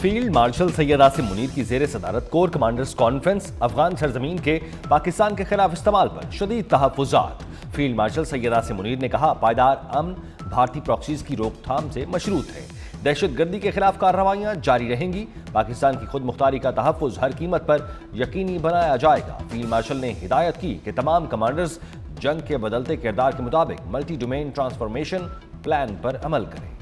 Field marshal Syed Asim Munir کی زیر صدارت کور کمانڈرز کانفرنس افغان سرزمین کے پاکستان کے خلاف استعمال پر شدید تحفظات۔ فیلڈ مارشل سید عاصم منیر نے کہا پائیدار امن بھارتی پراکسیز کی روک تھام سے مشروط ہے، دہشت گردی کے خلاف کارروائیاں جاری رہیں گی، پاکستان کی خود مختاری کا تحفظ ہر قیمت پر یقینی بنایا جائے گا۔ فیلڈ مارشل نے ہدایت کی کہ تمام کمانڈرز جنگ کے بدلتے کردار کے مطابق ملٹی ڈومین ٹرانسفارمیشن پلان پر عمل کریں۔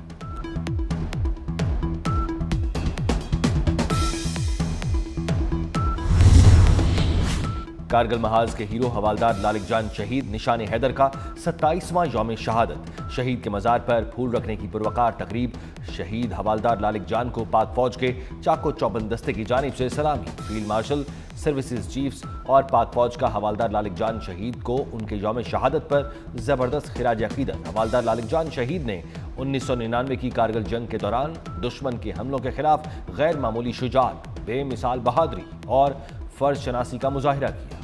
کارگل محاذ کے ہیرو حوالدار لالک جان شہید نشان حیدر کا 27واں یوم شہادت، شہید کے مزار پر پھول رکھنے کی پروقار تقریب۔ شہید حوالدار لالک جان کو پاک فوج کے چاق و چوبند دستے کی جانب سے سلامی۔ فیلڈ مارشل سروسز چیفز اور پاک فوج کا حوالدار لالک جان شہید کو ان کے یوم شہادت پر زبردست خراج عقیدت۔ حوالدار لالک جان شہید نے 1999 کی کارگل جنگ کے دوران دشمن کے حملوں کے خلاف غیر معمولی شجاعت، بے مثال بہادری اور فرض شناسی کا مظاہرہ کیا۔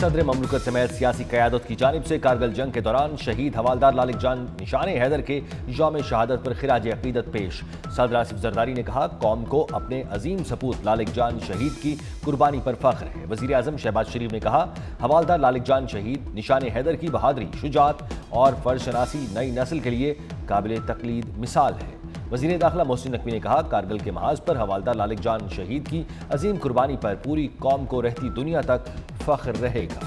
صدر مملکت سمیت سیاسی قیادت کی جانب سے کارگل جنگ کے دوران شہید حوالدار لالک جان نشان حیدر کے یوم شہادت پر خراج عقیدت پیش۔ صدر آصف زرداری نے کہا قوم کو اپنے عظیم سپوت لالک جان شہید کی قربانی پر فخر ہے۔ وزیر اعظم شہباز شریف نے کہا حوالدار لالک جان شہید نشان حیدر کی بہادری، شجاعت اور فرض شناسی نئی نسل کے لیے قابل تقلید مثال ہے۔ وزیر داخلہ محسن نقوی نے کہا کارگل کے محاذ پر حوالدار لالک جان شہید کی عظیم قربانی پر پوری قوم کو رہتی دنیا تک فخر رہے گا۔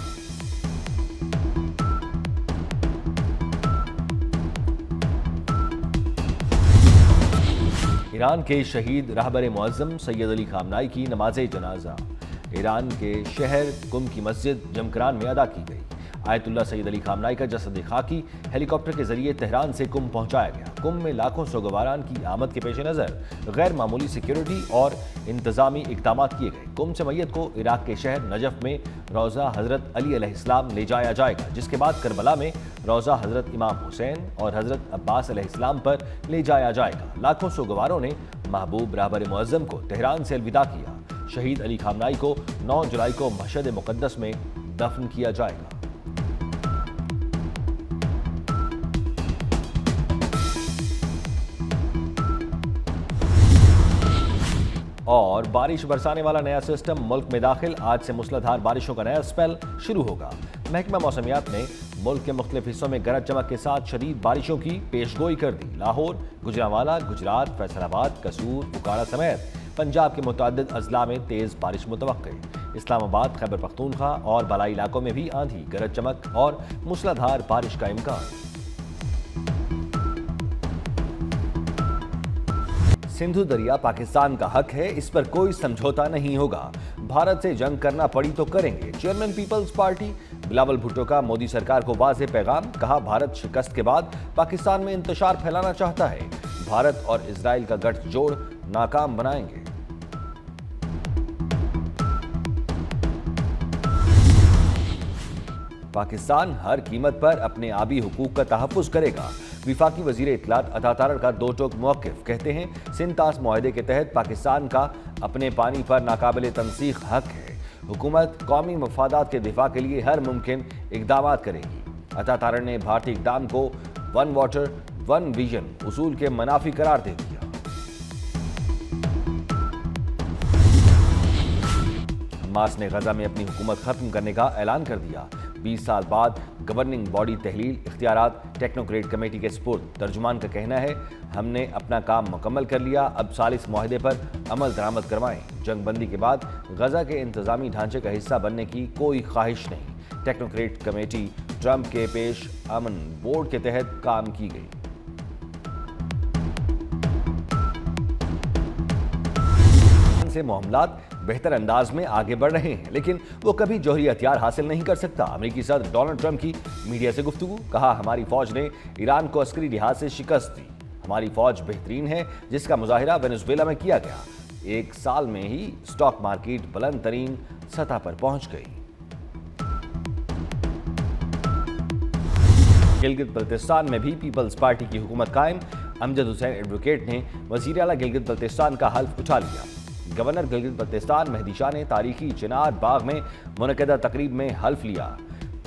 ایران کے شہید رہبر معظم سید علی خامنائی کی نماز جنازہ ایران کے شہر قم کی مسجد جمکران میں ادا کی گئی۔ آیت اللہ سید علی خامنائی کا جسد خاکی ہیلی کاپٹر کے ذریعے تہران سے قم پہنچایا گیا۔ قم میں لاکھوں سوگواران کی آمد کے پیش نظر غیر معمولی سیکیورٹی اور انتظامی اقدامات کیے گئے۔ قم سے میت کو عراق کے شہر نجف میں روضہ حضرت علی علیہ السلام لے جایا جائے گا، جس کے بعد کربلا میں روضہ حضرت امام حسین اور حضرت عباس علیہ السلام پر لے جایا جائے گا۔ لاکھوں سوگواروں نے محبوب رہبر معظم کو تہران سے الوداع کیا۔ شہید علی خامنائی کو 9 جولائی کو مشہد مقدس میں دفن کیا جائے گا۔ اور بارش برسانے والا نیا سسٹم ملک میں داخل، آج سے موسلادھار بارشوں کا نیا اسپیل شروع ہوگا۔ محکمہ موسمیات نے ملک کے مختلف حصوں میں گرج چمک کے ساتھ شدید بارشوں کی پیشگوئی کر دی۔ لاہور، گوجرانوالہ، گجرات، فیصل آباد، قصور، بکارا سمیت پنجاب کے متعدد اضلاع میں تیز بارش متوقع۔ اسلام آباد، خیبر پختونخوا اور بالائی علاقوں میں بھی آندھی، گرج چمک اور موسلادھار بارش کا امکان۔ سندھو دریا پاکستان کا حق ہے، اس پر کوئی سمجھوتا نہیں ہوگا، بھارت سے جنگ کرنا پڑی تو کریں گے۔ Chairman Peoples Party Bilawal Bhutto کا مودی سرکار کو واضح پیغام، کہا بھارت شکست کے بعد پاکستان میں انتشار پھیلانا چاہتا ہے، بھارت اور اسرائیل کا گٹھ جوڑ ناکام بنائیں گے۔ پاکستان ہر قیمت پر اپنے آبی حقوق کا تحفظ کرے گا، وفاقی وزیر اطلاعات عطا تارڑ کا دو ٹوک موقف، کہتے ہیں سنتاس معاہدے کے تحت پاکستان کا اپنے پانی پر ناقابل تنسیق حق ہے، حکومت قومی مفادات کے دفاع کے لیے ہر ممکن اقدامات کرے گی۔ عطا تارڑ نے بھارتی اقدام کو ون واٹر ون ویژن اصول کے منافی قرار دے دیا۔ حماس نے غزہ میں اپنی حکومت ختم کرنے کا اعلان کر دیا، 20 سال بعد گورننگ باڈی تحلیل اختیارات ٹیکنوکریٹ کمیٹی کے سپرد۔ ترجمان کا کہنا ہے ہم نے اپنا کام مکمل کر لیا، اب ثالث معاہدے پر عمل درآمد کروائیں۔ جنگ بندی کے بعد غزہ کے انتظامی ڈھانچے کا حصہ بننے کی کوئی خواہش نہیں۔ ٹیکنوکریٹ کمیٹی ٹرمپ کے پیش امن بورڈ کے تحت کام کی گئی۔ سے معاملات بہتر انداز میں آگے بڑھ رہے ہیں، لیکن وہ کبھی جوہری ہتھیار حاصل نہیں کر سکتا۔ امریکی صدر ڈونلڈ ٹرمپ کی میڈیا سے گفتگو، کہا ہماری فوج نے ایران کو عسکری لحاظ سے شکست دی، ہماری فوج بہترین ہے، جس کا مظاہرہ وینزویلا میں کیا گیا۔ 1 سال میں ہی سٹاک مارکیٹ بلند ترین سطح پر پہنچ گئی۔ گلگت بلتستان میں بھی پیپلز پارٹی کی حکومت قائم، امجد حسین ایڈوکیٹ نے وزیر اعلیٰ گلگت بلتستان کا حلف اٹھا لیا۔ گورنر گلگت بلتستان مہدی شاہ نے تاریخی چنار باغ میں منعقدہ تقریب میں حلف لیا۔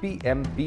PMP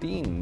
3